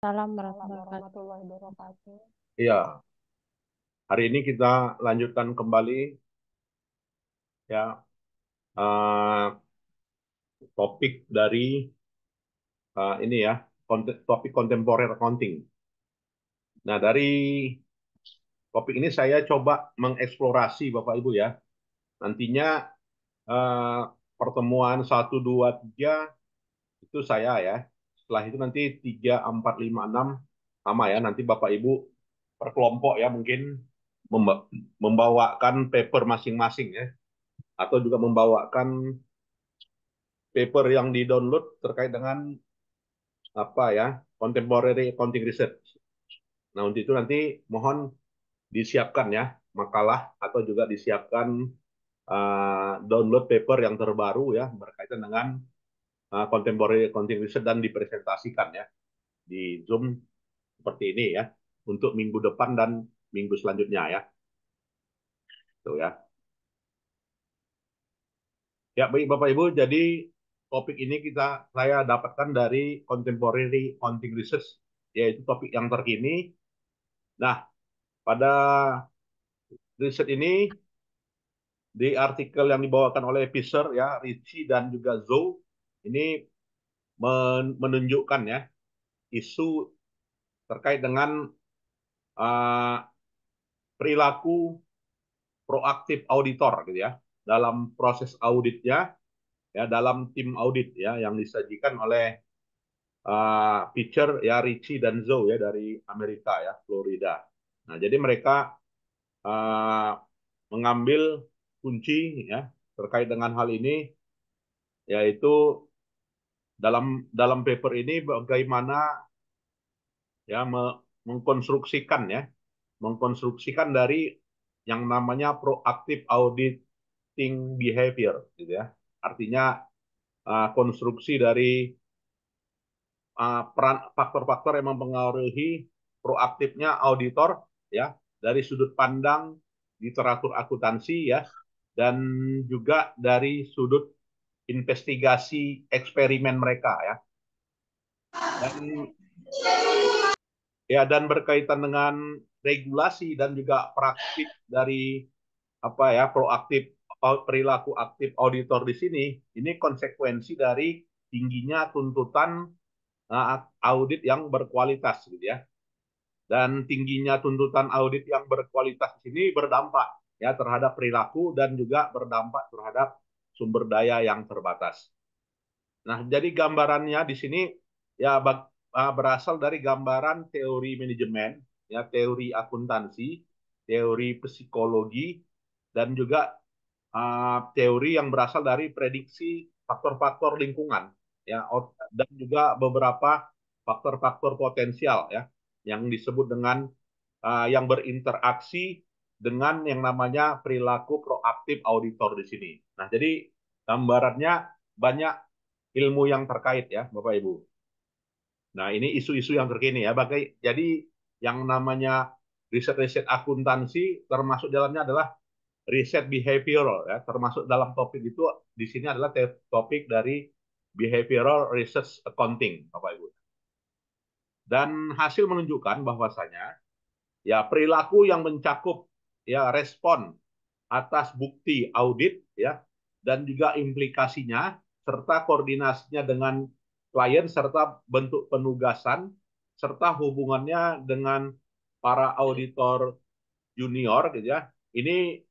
Assalamualaikum warahmatullahi wabarakatuh. Iya, hari ini kita lanjutkan kembali ya eh, topik dari ini ya topik kontemporer accounting. Nah, dari topik ini saya coba mengeksplorasi Bapak Ibu ya. Nantinya eh, pertemuan 1, 2, 3 itu saya ya. Setelah itu nanti 3, 4, 5, 6 sama ya. Nanti Bapak Ibu per kelompok ya mungkin membawakan paper masing-masing ya. Atau juga membawakan paper yang di-download terkait dengan apa ya, contemporary accounting research. Nah, untuk itu nanti mohon disiapkan ya makalah atau juga disiapkan download paper yang terbaru ya berkaitan dengan contemporary accounting research dan dipresentasikan ya di Zoom seperti ini ya untuk minggu depan dan minggu selanjutnya ya. Tuh ya. Ya, baik Bapak Ibu, jadi topik ini saya dapatkan dari contemporary accounting research yaitu topik yang terkini. Nah, pada riset ini di artikel yang dibawakan oleh Fisher ya, Ritchie dan juga Zhou ini menunjukkan ya isu terkait dengan uh, perilaku proaktif auditor gitu ya dalam proses auditnya ya dalam tim audit ya yang disajikan oleh Fisher ya Ritchie dan Zhou ya dari Amerika ya Florida. Nah, jadi mereka uh, mengambil kunci ya terkait dengan hal ini yaitu dalam paper ini bagaimana ya mengkonstruksikan dari yang namanya proactive auditing behavior gitu ya. Artinya konstruksi dari peran faktor-faktor yang mempengaruhi proaktifnya auditor ya dari sudut pandang literatur akuntansi ya dan juga dari sudut investigasi eksperimen mereka ya. Dan dan berkaitan dengan regulasi dan juga praktik dari apa ya proaktif perilaku aktif auditor di sini ini konsekuensi dari tingginya tuntutan audit yang berkualitas gitu ya dan tingginya tuntutan audit yang berkualitas ini berdampak ya terhadap perilaku dan juga berdampak terhadap sumber daya yang terbatas. Nah, jadi gambarannya di sini ya berasal dari gambaran teori manajemen, ya teori akuntansi, teori psikologi, dan juga teori yang berasal dari prediksi faktor-faktor lingkungan, ya dan juga beberapa faktor-faktor potensial ya yang disebut dengan yang berinteraksi dengan yang namanya perilaku proaktif auditor di sini. Nah, jadi gambarannya banyak ilmu yang terkait ya, Bapak Ibu. Nah, ini isu-isu yang terkini ya. Jadi yang namanya riset-riset akuntansi termasuk dalamnya adalah riset behavioral ya, termasuk dalam topik itu di sini adalah topik dari behavioral research accounting, Bapak Ibu. Dan hasil menunjukkan bahwasanya ya perilaku yang mencakup ya respon atas bukti audit ya dan juga implikasinya serta koordinasinya dengan klien serta bentuk penugasan serta hubungannya dengan para auditor junior gitu ya. Ini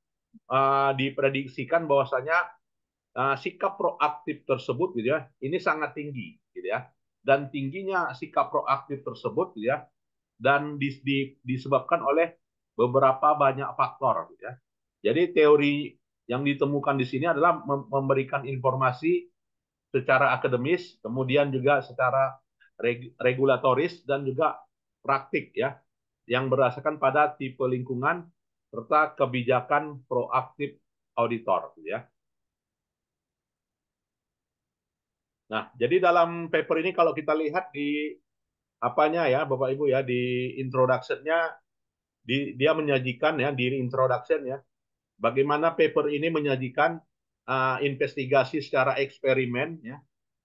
diprediksikan bahwasanya sikap proaktif tersebut gitu ya, ini sangat tinggi gitu ya. Dan tingginya sikap proaktif tersebut gitu ya dan disebabkan oleh beberapa banyak faktor gitu ya. Jadi teori yang ditemukan di sini adalah memberikan informasi secara akademis, kemudian juga secara regulatoris dan juga praktik ya, yang berdasarkan pada tipe lingkungan serta kebijakan proaktif auditor gitu ya. Nah, jadi dalam paper ini kalau kita lihat di apanya ya Bapak Ibu ya di introduction-nya dia menyajikan ya di introduction ya bagaimana paper ini menyajikan investigasi secara eksperimen ya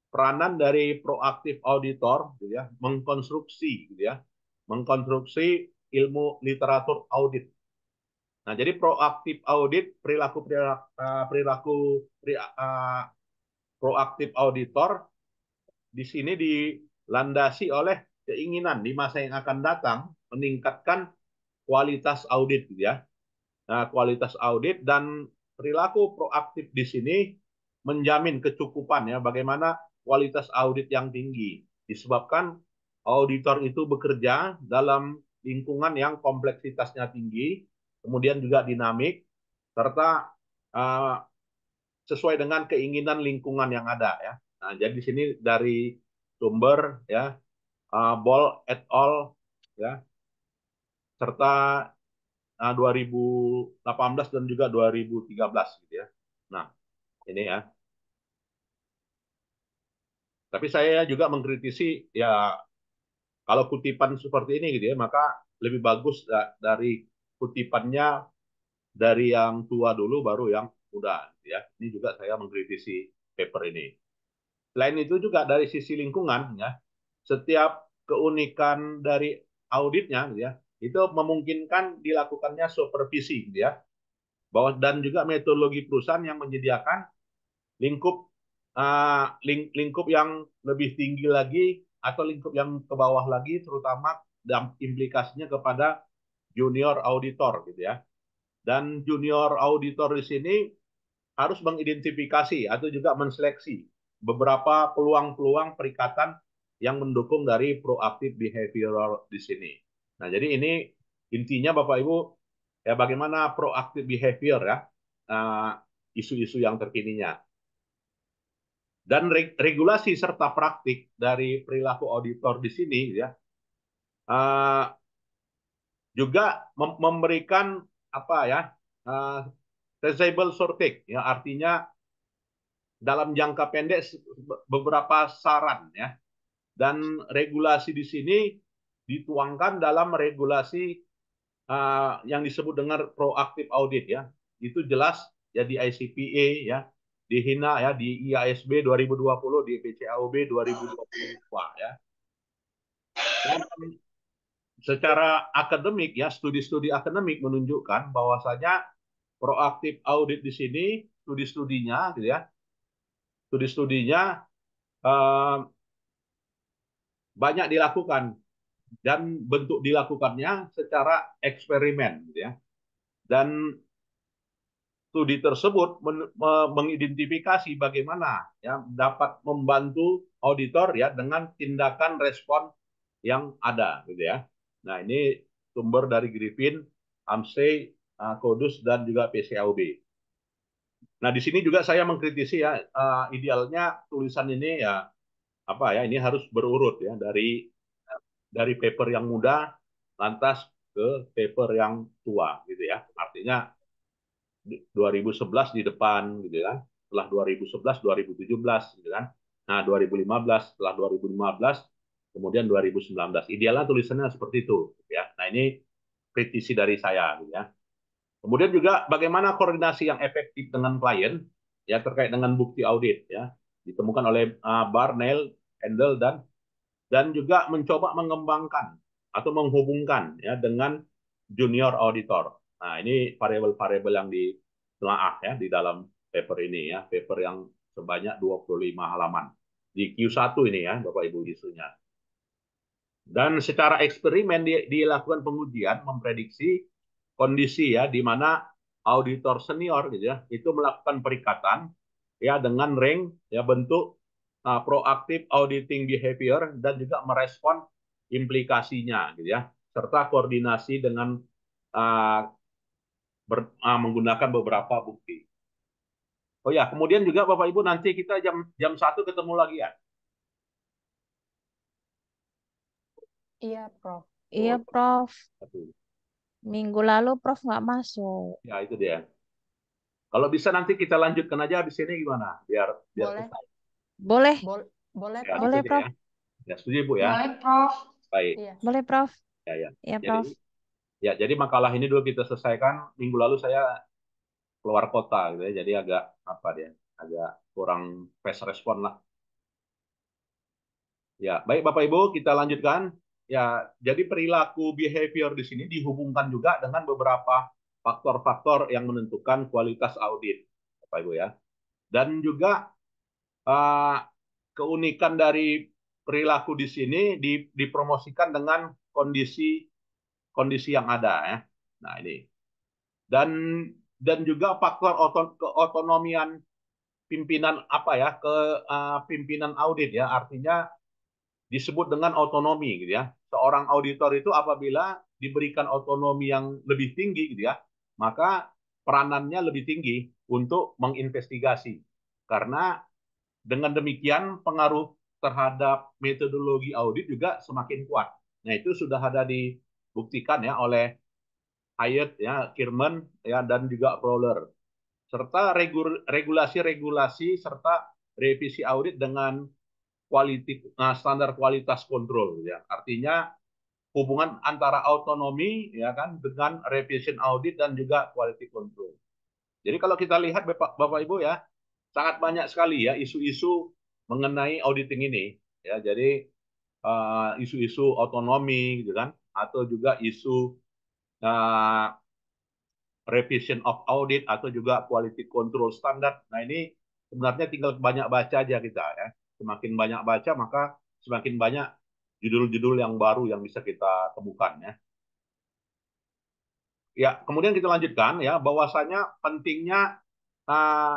peranan dari proaktif auditor, gitu ya, mengkonstruksi, gitu ya, mengkonstruksi ilmu literatur audit. Nah, jadi proaktif audit, proaktif auditor di sini dilandasi oleh keinginan di masa yang akan datang meningkatkan kualitas audit, gitu ya. Nah, kualitas audit dan perilaku proaktif di sini menjamin kecukupan ya, bagaimana kualitas audit yang tinggi disebabkan auditor itu bekerja dalam lingkungan yang kompleksitasnya tinggi, kemudian juga dinamik serta uh, sesuai dengan keinginan lingkungan yang ada ya. Nah, jadi di sini dari sumber ya, Ball et al ya, serta 2018 dan juga 2013 gitu ya. Nah, ini ya. Tapi saya juga mengkritisi ya, kalau kutipan seperti ini gitu ya, maka lebih bagus dari kutipannya dari yang tua dulu baru yang muda gitu ya. Ini juga saya mengkritisi paper ini. Selain itu juga dari sisi lingkungan ya, setiap keunikan dari auditnya gitu ya, itu memungkinkan dilakukannya supervisi gitu ya, bahwa dan juga metodologi perusahaan yang menyediakan lingkup lingkup yang lebih tinggi lagi atau lingkup yang ke bawah lagi, terutama dan implikasinya kepada junior auditor gitu ya. Dan junior auditor di sini harus mengidentifikasi atau juga menseleksi beberapa peluang-peluang perikatan yang mendukung dari proaktif behavioral di sini. Nah, jadi ini intinya Bapak Ibu ya, bagaimana proaktif behavior ya, isu-isu yang terkininya. Dan regulasi serta praktik dari perilaku auditor di sini ya, juga memberikan apa ya, feasible shortage ya, artinya dalam jangka pendek beberapa saran ya, dan regulasi di sini dituangkan dalam regulasi yang disebut dengan proaktif audit ya, itu jelas ya di ICPA ya, di HINA ya, di IASB 2020, di PCAOB 2022 ya. Dan secara akademik ya, studi-studi akademik menunjukkan bahwasanya proaktif audit di sini, studi-studinya gitu ya, studi-studinya eh, banyak dilakukan dan bentuk dilakukannya secara eksperimen gitu ya. Dan studi tersebut mengidentifikasi bagaimana ya dapat membantu auditor ya dengan tindakan respon yang ada gitu ya. Nah, ini sumber dari Griffin, Amsey, Kodus dan juga PCAOB. Nah, di sini juga saya mengkritisi ya, idealnya tulisan ini ya apa ya, ini harus berurut ya, dari paper yang muda lantas ke paper yang tua gitu ya. Artinya 2011 di depan gitu kan. Setelah 2011 2017 gitu kan. Nah, 2015, setelah 2015 kemudian 2019. Idealnya tulisannya seperti itu ya. Nah, ini kritisi dari saya gitu ya. Kemudian juga bagaimana koordinasi yang efektif dengan klien ya terkait dengan bukti audit ya. Ditemukan oleh Barnell, Handel dan juga mencoba mengembangkan atau menghubungkan ya dengan junior auditor. Nah, ini variabel-variabel yang ditelaah ya di dalam paper ini ya, paper yang sebanyak 25 halaman. Di Q1 ini ya, Bapak Ibu isunya. Dan secara eksperimen dilakukan pengujian memprediksi kondisi ya di mana auditor senior gitu ya, itu melakukan perikatan ya dengan rank ya bentuk proaktif auditing behavior dan juga merespon implikasinya gitu ya, serta koordinasi dengan uh, menggunakan beberapa bukti. Oh ya, kemudian juga Bapak Ibu nanti kita jam jam 1 ketemu lagi ya. Iya, Prof. Iya, Oh, Prof. satu. Minggu lalu Prof nggak masuk. Ya, itu dia. Kalau bisa nanti kita lanjutkan aja di sini gimana? Biar biar Boleh. selesai. Boleh, Boleh, Ya, Prof. boleh, setuju Prof. ya. Ya, setuju Bu ya. Boleh, Prof. Baik. Iya. Boleh, Prof. Ya, ya. Iya, Jadi Prof. jadi makalah ini dulu kita selesaikan. Minggu lalu saya keluar kota gitu ya. Jadi agak apa dia? Agak kurang fast respon lah. Ya, baik Bapak Ibu, kita lanjutkan. Ya, jadi perilaku behavior di sini dihubungkan juga dengan beberapa faktor-faktor yang menentukan kualitas audit, Bapak Ibu ya. Dan juga uh, keunikan dari perilaku di sini dipromosikan dengan kondisi kondisi yang ada ya. Nah, ini. Dan juga faktor keotonomian pimpinan apa ya, pimpinan audit ya, artinya disebut dengan otonomi gitu ya. Seorang auditor itu apabila diberikan otonomi yang lebih tinggi gitu ya, maka peranannya lebih tinggi untuk menginvestigasi. Karena dengan demikian pengaruh terhadap metodologi audit juga semakin kuat. Nah, itu sudah ada dibuktikan ya oleh Hyatt ya, Kirman ya, dan juga Fowler. Serta regulasi-regulasi serta revisi audit dengan standar kualitas kontrol ya. Artinya hubungan antara autonomi ya kan dengan revision audit dan juga quality control. Jadi kalau kita lihat Bapak Ibu ya, sangat banyak sekali ya isu-isu mengenai auditing ini ya. Jadi isu-isu otonomi gitu kan, atau juga isu uh, revision of audit atau juga quality control standard. Nah, ini sebenarnya tinggal banyak baca aja kita ya. Semakin banyak baca maka semakin banyak judul-judul yang baru yang bisa kita temukan ya. Ya, kemudian kita lanjutkan ya, bahwasanya pentingnya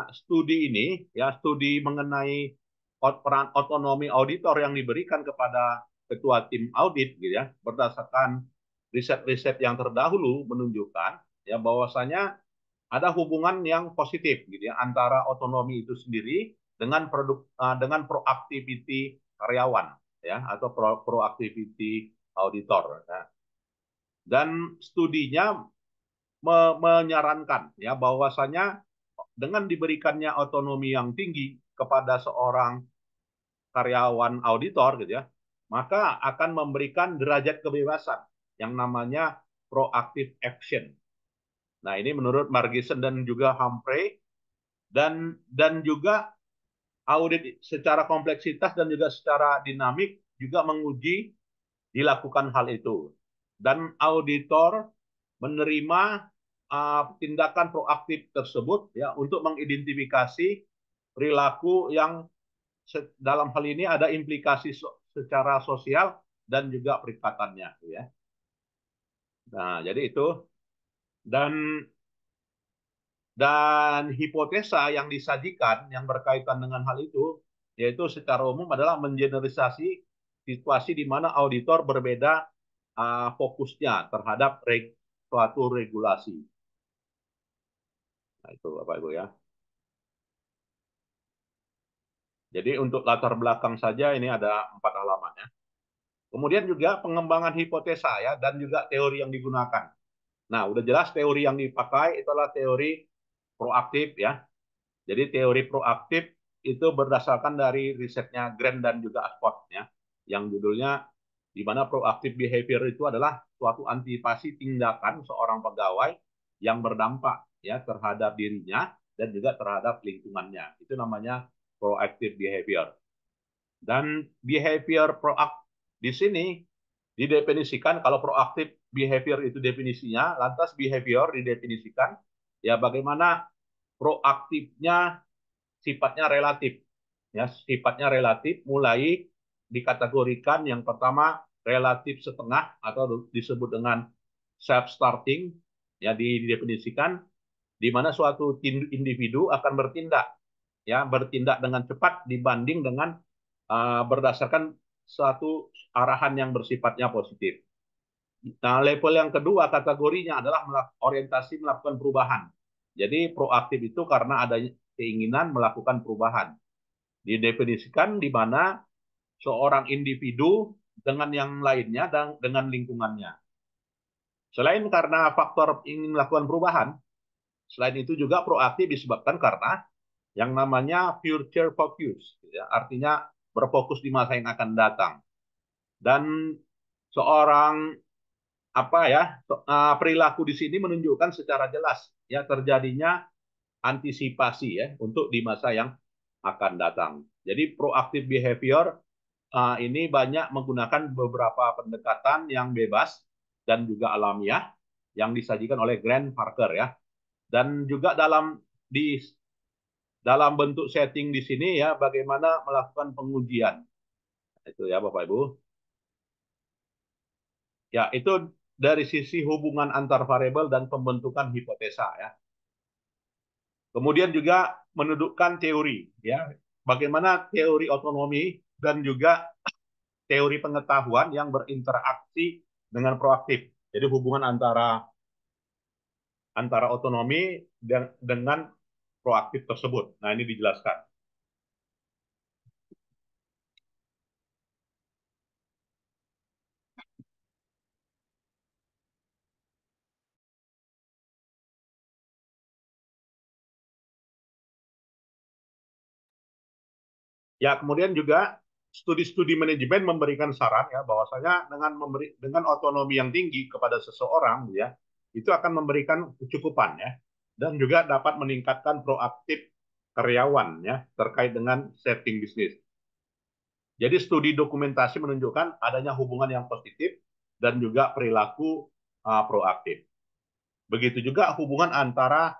studi ini ya, studi mengenai peran otonomi auditor yang diberikan kepada ketua tim audit gitu ya, berdasarkan riset-riset yang terdahulu menunjukkan ya bahwasanya ada hubungan yang positif gitu ya antara otonomi itu sendiri dengan dengan proaktiviti karyawan ya, atau proaktiviti auditor ya. Dan studinya menyarankan ya bahwasanya dengan diberikannya otonomi yang tinggi kepada seorang karyawan auditor gitu ya, maka akan memberikan derajat kebebasan yang namanya proactive action. Nah, ini menurut Margison dan juga Humphrey, dan juga audit secara kompleksitas dan juga secara dinamik juga menguji dilakukan hal itu. Dan auditor menerima tindakan proaktif tersebut ya untuk mengidentifikasi perilaku yang dalam hal ini ada implikasi secara sosial dan juga perikatannya ya. Nah, jadi itu dan hipotesa yang disajikan yang berkaitan dengan hal itu yaitu secara umum adalah mengeneralisasi situasi di mana auditor berbeda fokusnya terhadap suatu regulasi. Nah, itu Bapak Ibu ya. Jadi untuk latar belakang saja ini ada 4 halaman ya. Kemudian juga pengembangan hipotesa ya dan juga teori yang digunakan. Nah, udah jelas teori yang dipakai itulah teori proaktif ya. Jadi teori proaktif itu berdasarkan dari risetnya Grant dan juga Ascott ya, yang judulnya di mana proaktif behavior itu adalah suatu antisipasi tindakan seorang pegawai yang berdampak ya terhadap dirinya dan juga terhadap lingkungannya. Itu namanya proactive behavior. Dan behavior proaktif di sini didefinisikan kalau proaktif behavior itu definisinya, lantas behavior didefinisikan ya bagaimana proaktifnya sifatnya relatif. Ya, sifatnya relatif mulai dikategorikan yang pertama relatif setengah atau disebut dengan self-starting ya didefinisikan di mana suatu individu akan bertindak dengan cepat dibanding dengan berdasarkan suatu arahan yang bersifatnya positif. Nah, level yang kedua kategorinya adalah orientasi melakukan perubahan. Jadi proaktif itu karena ada keinginan melakukan perubahan. Didefinisikan di mana seorang individu dengan yang lainnya dan dengan lingkungannya. Selain karena faktor ingin melakukan perubahan, selain itu juga proaktif disebabkan karena yang namanya future focus, ya, artinya berfokus di masa yang akan datang. Dan seorang perilaku di sini menunjukkan secara jelas ya terjadinya antisipasi ya untuk di masa yang akan datang. Jadi proactive behavior ini banyak menggunakan beberapa pendekatan yang bebas dan juga alamiah yang disajikan oleh Grant Parker ya. Dan juga dalam bentuk setting di sini ya bagaimana melakukan pengujian. Itu ya Bapak Ibu. Ya, itu dari sisi hubungan antar variabel dan pembentukan hipotesa ya. Kemudian juga menundukkan teori ya. Bagaimana teori otonomi dan juga teori pengetahuan yang berinteraksi dengan proaktif. Jadi hubungan antara otonomi dengan proaktif tersebut. Nah, ini dijelaskan. Ya, kemudian juga studi-studi manajemen memberikan saran ya bahwasanya dengan otonomi yang tinggi kepada seseorang ya, itu akan memberikan kecukupan ya dan juga dapat meningkatkan proaktif karyawan ya terkait dengan setting bisnis. Jadi studi dokumentasi menunjukkan adanya hubungan yang positif dan juga perilaku proaktif. Begitu juga hubungan antara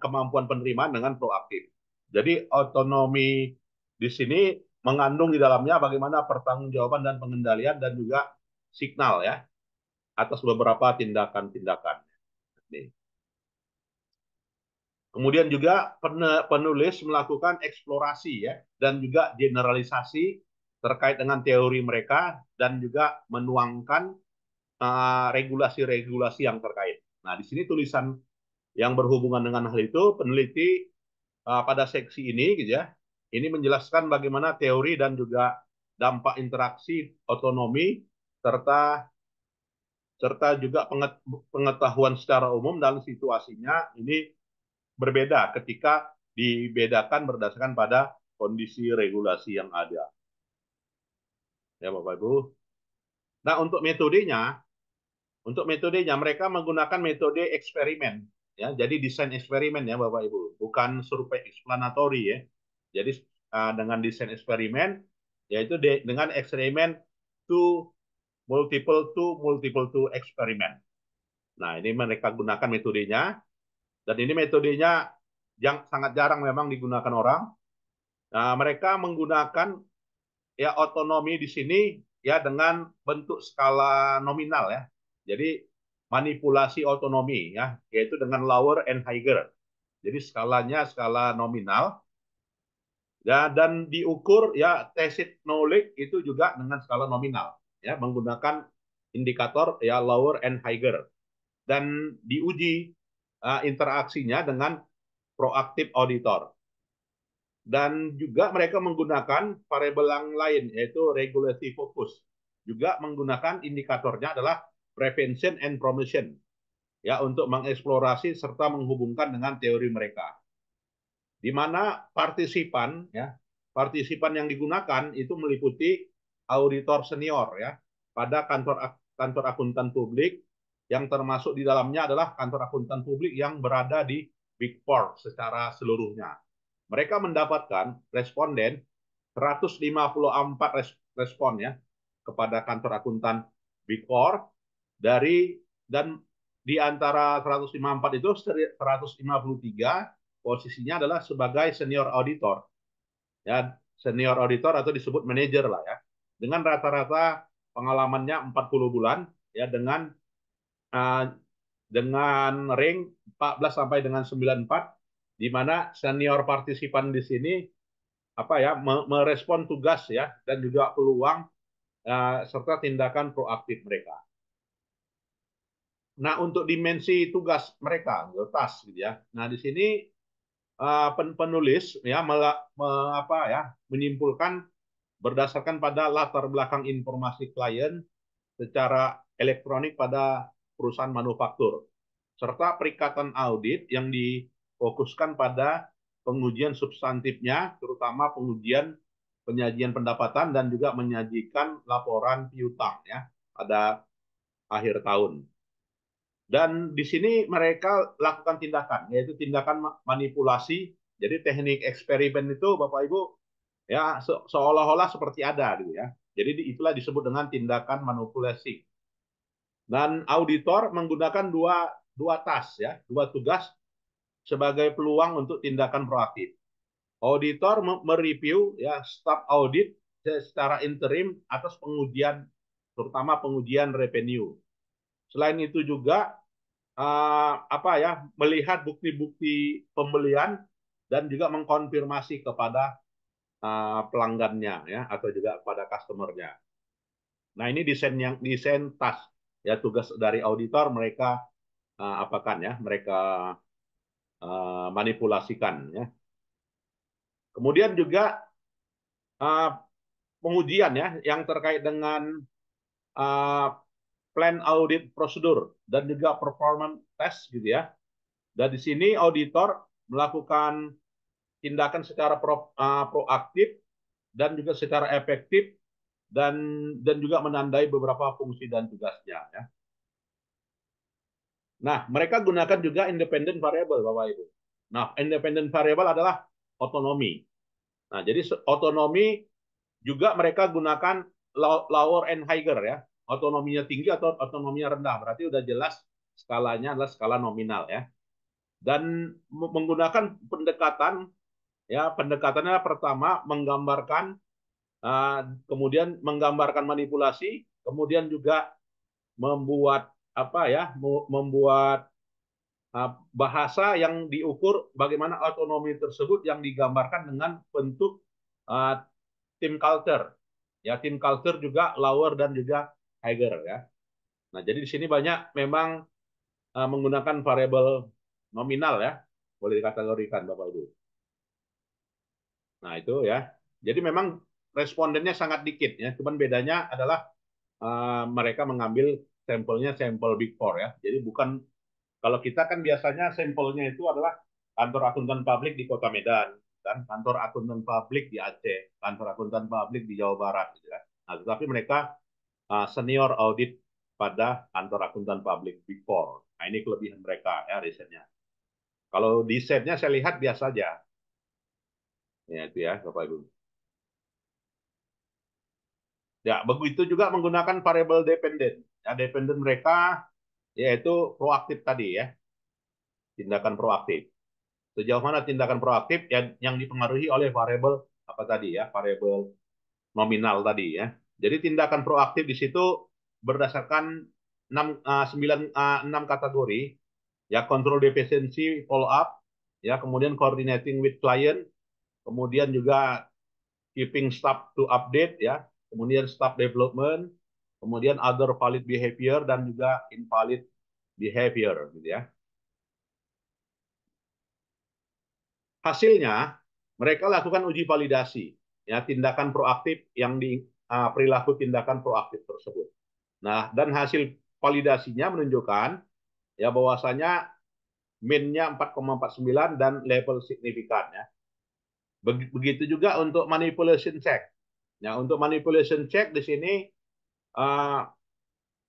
kemampuan penerimaan dengan proaktif. Jadi otonomi di sini mengandung di dalamnya bagaimana pertanggungjawaban dan pengendalian dan juga signal ya atas beberapa tindakan-tindakan. Kemudian juga penulis melakukan eksplorasi ya dan juga generalisasi terkait dengan teori mereka dan juga menuangkan regulasi-regulasi yang terkait. Nah, di sini tulisan yang berhubungan dengan hal itu peneliti pada seksi ini gitu ya. Ini menjelaskan bagaimana teori dan juga dampak interaksi otonomi serta serta juga pengetahuan secara umum dalam situasinya ini berbeda ketika dibedakan berdasarkan pada kondisi regulasi yang ada. Ya Bapak Ibu. Nah, untuk metodenya mereka menggunakan metode eksperimen ya. Jadi desain eksperimen ya Bapak Ibu, bukan survei eksplanatori ya. Jadi dengan desain eksperimen yaitu dengan eksperimen to multiple to eksperimen. Nah, ini mereka gunakan metodenya dan ini metodenya yang sangat jarang memang digunakan orang. Nah, mereka menggunakan ya otonomi di sini ya dengan bentuk skala nominal ya. Jadi manipulasi otonomi ya, yaitu dengan lower and higher. Jadi skalanya skala nominal ya dan diukur ya tacit knowledge itu juga dengan skala nominal ya menggunakan indikator ya lower and higher dan diuji interaksinya dengan proaktif auditor. Dan juga mereka menggunakan variabel yang lain, yaitu regulatory focus. Juga menggunakan indikatornya adalah prevention and promotion, ya untuk mengeksplorasi serta menghubungkan dengan teori mereka. Di mana partisipan yang digunakan itu meliputi auditor senior, ya, pada kantor akuntan publik yang termasuk di dalamnya adalah kantor akuntan publik yang berada di Big Four secara seluruhnya. Mereka mendapatkan responden 154 respon ya kepada kantor akuntan Big Four dan di antara 154 itu 153 posisinya adalah sebagai senior auditor. Ya, senior auditor atau disebut manajer lah ya. Dengan rata-rata pengalamannya 40 bulan ya uh, dengan rank 14 sampai dengan 94 di mana senior partisipan di sini merespon tugas ya dan juga peluang serta tindakan proaktif mereka. Nah, untuk dimensi tugas mereka, task gitu ya. Nah, di sini penulis ya menyimpulkan berdasarkan pada latar belakang informasi klien secara elektronik pada perusahaan manufaktur serta perikatan audit yang difokuskan pada pengujian substantifnya, terutama penyajian pendapatan dan juga menyajikan laporan piutang ya pada akhir tahun. Dan di sini mereka lakukan tindakan, yaitu tindakan manipulasi. Jadi teknik eksperimen itu Bapak Ibu Ya, seolah-olah seperti ada gitu ya. Jadi itulah disebut dengan tindakan manipulasi. Dan auditor menggunakan dua task ya, dua tugas sebagai peluang untuk tindakan proaktif. Auditor mereview ya staf audit secara interim atas pengujian, terutama pengujian revenue. Selain itu juga apa ya, melihat bukti-bukti pembelian dan juga mengkonfirmasi kepada pelanggannya ya atau juga kepada customernya. Nah, ini desain task ya, tugas dari auditor mereka apakan ya, mereka manipulasikan ya. Kemudian juga uh, pengujian ya yang terkait dengan uh, plan audit prosedur dan juga performance test gitu ya. Dan di sini auditor melakukan tindakan secara proaktif dan juga secara efektif dan juga menandai beberapa fungsi dan tugasnya ya. Nah, mereka gunakan juga independent variable Bapak Ibu. Nah, independent variable adalah otonomi. Nah, jadi otonomi juga mereka gunakan lower and higher ya. Otonominya tinggi atau otonominya rendah. Berarti udah jelas skalanya adalah skala nominal ya. Dan menggunakan pendekatan ya, pendekatannya pertama menggambarkan kemudian menggambarkan manipulasi, kemudian juga membuat apa ya, membuat bahasa yang diukur bagaimana otonomi tersebut yang digambarkan dengan bentuk uh, team culture. Ya, team culture juga lower dan juga higher ya. Nah, jadi di sini banyak memang menggunakan variabel nominal ya. Boleh dikategorikan Bapak Ibu. Nah, itu ya. Jadi memang respondennya sangat dikit ya. Cuman bedanya adalah mereka mengambil sampelnya sampel Big Four ya. Jadi bukan, kalau kita kan biasanya sampelnya itu adalah kantor akuntan publik di Kota Medan, dan kantor akuntan publik di Aceh, kantor akuntan publik di Jawa Barat, gitu ya. Nah, tetapi mereka senior audit pada kantor akuntan publik Big Four. Nah, ini kelebihan mereka ya risetnya. Kalau di setnya saya lihat biasa aja. Ya, itu ya, Bapak Ibu. Ya, begitu juga menggunakan variable dependent. Ya, dependent mereka yaitu proaktif tadi ya, tindakan proaktif. Sejauh mana tindakan proaktif yang dipengaruhi oleh variabel apa tadi ya, variabel nominal tadi ya. Jadi tindakan proaktif di situ berdasarkan 6 kategori ya: control deficiency, follow up ya, kemudian coordinating with client, kemudian juga keeping staff to update ya, kemudian staff development, kemudian other valid behavior dan juga invalid behavior gitu ya. Hasilnya, mereka lakukan uji validasi, ya, tindakan proaktif yang perilaku tindakan proaktif tersebut. Nah, dan hasil validasinya menunjukkan ya bahwasanya min-nya 4,49 dan level signifikan ya. Begitu juga untuk manipulation check. Ya, untuk manipulation check di sini uh,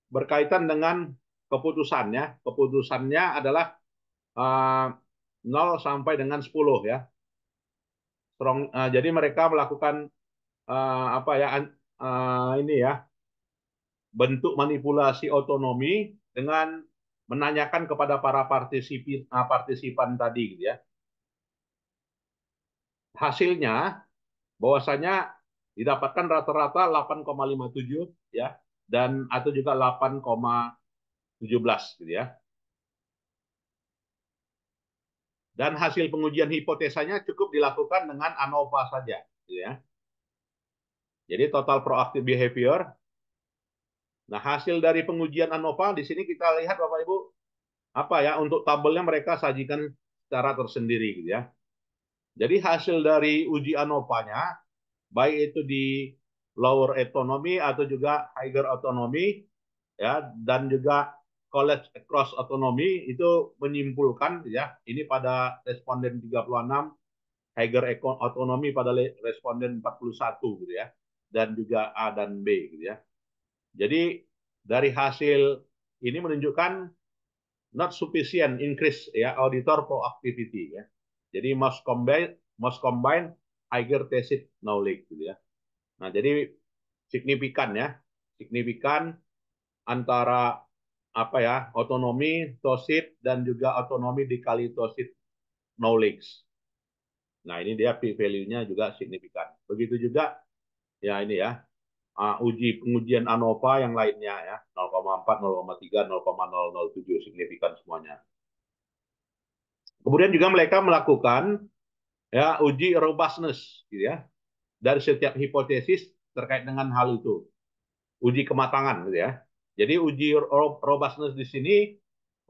berkaitan dengan keputusannya. Keputusannya adalah uh, 0 sampai dengan 10 ya. Jadi mereka melakukan apa ya, ini ya, bentuk manipulasi otonomi dengan menanyakan kepada para partisipan tadi gitu ya. Hasilnya bahwasanya didapatkan rata-rata 8,57 ya, dan atau juga 8,17 gitu ya. Dan hasil pengujian hipotesanya cukup dilakukan dengan ANOVA saja gitu ya. Jadi total proactive behavior. Nah, hasil dari pengujian ANOVA di sini kita lihat Bapak Ibu, apa ya, untuk tabelnya mereka sajikan secara tersendiri gitu ya. Jadi hasil dari uji ANOVA-nya baik itu di lower autonomy atau juga higher autonomy ya, dan juga college across autonomy, itu menyimpulkan ya, ini pada responden 36, higher autonomy pada responden 41 gitu ya, dan juga A dan B gitu ya. Jadi dari hasil ini menunjukkan not sufficient increase ya auditor proactivity ya. Jadi must combine higher tacit knowledge gitu ya. Nah, jadi signifikan ya, signifikan antara apa ya, otonomi tacit dan juga otonomi dikali tacit knowledge. Nah, ini dia p-value-nya juga signifikan. Begitu juga ya ini ya, pengujian ANOVA yang lainnya ya, 0,4, 0,3, 0,007 signifikan semuanya. Kemudian juga mereka melakukan ya uji robustness gitu ya dari setiap hipotesis terkait dengan hal itu. Uji kematangan gitu ya. Jadi uji robustness di sini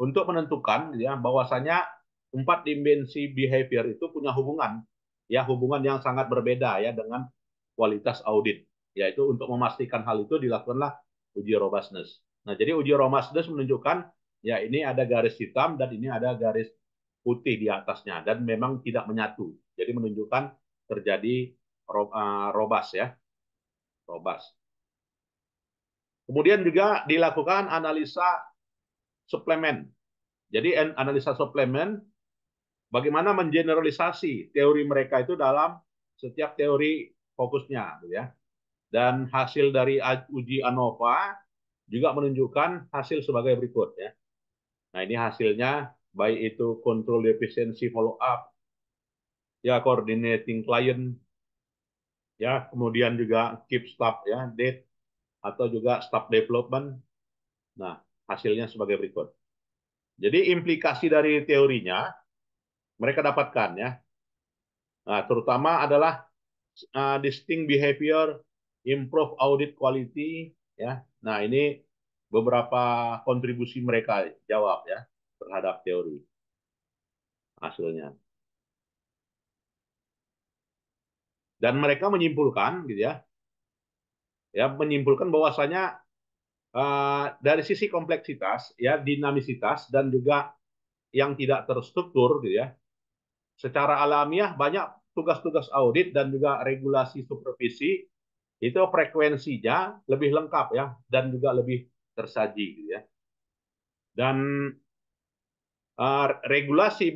untuk menentukan gitu ya bahwasanya 4 dimensi behavior itu punya hubungan yang sangat berbeda ya dengan kualitas audit. Yaitu untuk memastikan hal itu dilakukanlah uji robustness. Nah, jadi uji robustness menunjukkan ya ini ada garis hitam dan ini ada garis putih di atasnya dan memang tidak menyatu. Jadi menunjukkan terjadi robust ya, robust. Kemudian juga dilakukan analisa suplemen. Jadi analisa suplemen bagaimana mengeneralisasi teori mereka itu dalam setiap teori fokusnya gitu ya. Dan hasil dari uji ANOVA juga menunjukkan hasil sebagai berikut ya. Nah, ini hasilnya baik itu control efficiency follow up ya, coordinating client ya, kemudian juga keep staff ya, date atau juga staff development. Nah, hasilnya sebagai berikut. Jadi implikasi dari teorinya mereka dapatkan ya. Nah, terutama adalah distinct behavior, improve audit quality ya. Nah, ini beberapa kontribusi mereka jawab ya terhadap teori hasilnya. Dan mereka menyimpulkan gitu ya. Ya, menyimpulkan bahwasanya dari sisi kompleksitas ya, dinamisitas dan juga yang tidak terstruktur gitu ya. Secara alamiah banyak tugas-tugas audit dan juga regulasi supervisi itu frekuensinya lebih lengkap ya dan juga lebih tersaji gitu ya. Dan regulasi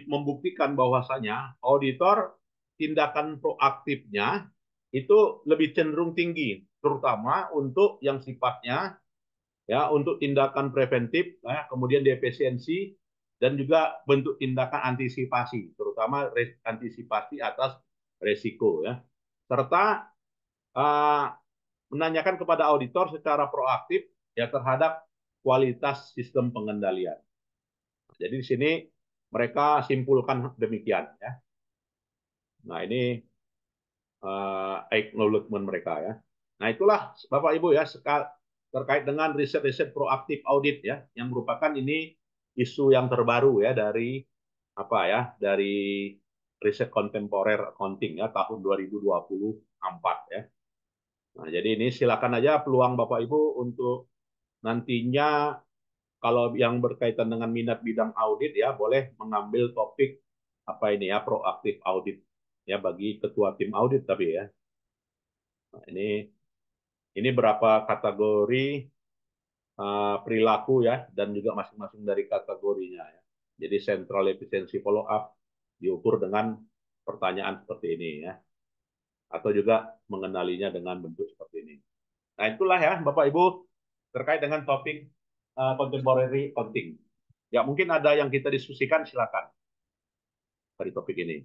membuktikan bahwasanya auditor tindakan proaktifnya itu lebih cenderung tinggi, terutama untuk yang sifatnya ya untuk tindakan preventif, ya, kemudian defisiensi dan juga bentuk tindakan antisipasi, terutama antisipasi atas resiko ya, serta uh, menanyakan kepada auditor secara proaktif ya terhadap kualitas sistem pengendalian. Jadi di sini mereka simpulkan demikian ya. Nah, ini acknowledgement mereka ya. Nah, itulah Bapak Ibu ya terkait dengan riset-riset proaktif audit ya yang merupakan ini isu yang terbaru ya dari apa ya dari riset kontemporer accounting ya tahun 2024 ya. Nah, jadi ini silakan aja peluang Bapak Ibu untuk nantinya kalau yang berkaitan dengan minat bidang audit ya boleh mengambil topik apa ini ya proaktif audit ya bagi ketua tim audit tapi ya. Nah, ini berapa kategori perilaku ya dan juga masing-masing dari kategorinya ya. Jadi central efficiency follow up diukur dengan pertanyaan seperti ini ya atau juga mengenalinya dengan bentuk seperti ini. Nah, itulah ya Bapak Ibu terkait dengan topik contemporary accounting. Ya, mungkin ada yang kita diskusikan silakan dari topik ini.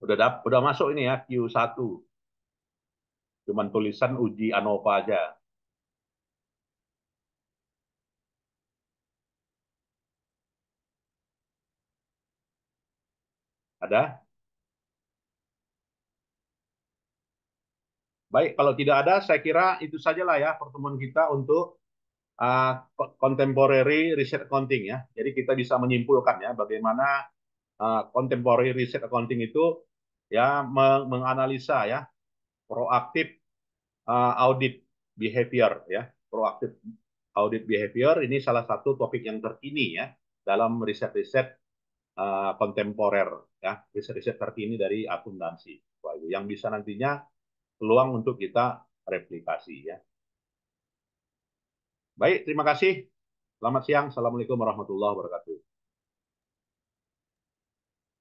Udah masuk ini ya Q1. Cuman tulisan uji ANOVA aja. Ada? Baik, kalau tidak ada, saya kira itu sajalah ya pertemuan kita untuk contemporary research accounting ya. Jadi kita bisa menyimpulkan ya bagaimana contemporary research accounting itu ya menganalisa ya proaktif audit behavior ya. Proaktif audit behavior ini salah satu topik yang terkini ya dalam riset-riset kontemporer ya, riset-riset terkini dari akuntansi yang bisa nantinya peluang untuk kita replikasi ya. Baik, terima kasih. Selamat siang. Assalamualaikum warahmatullahi wabarakatuh.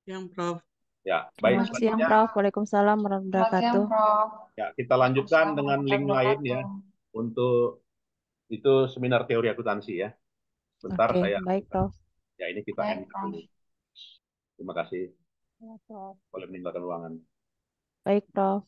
Yang Prof. Ya, baik Selamat siang, selanjutnya Prof. Waalaikumsalam warahmatullahi Selamat siang, wabarakatuh. Prof. ya kita lanjutkan Waalaikumsalam dengan warahmatullahi link lain ya wabarakatuh. untuk itu seminar teori akuntansi ya. Bentar Oke, saya baik, Prof. ya ini kita Baik, end Prof. dulu. Terima kasih Ya, Prof. boleh meninggalkan ruangan. Baik, Prof.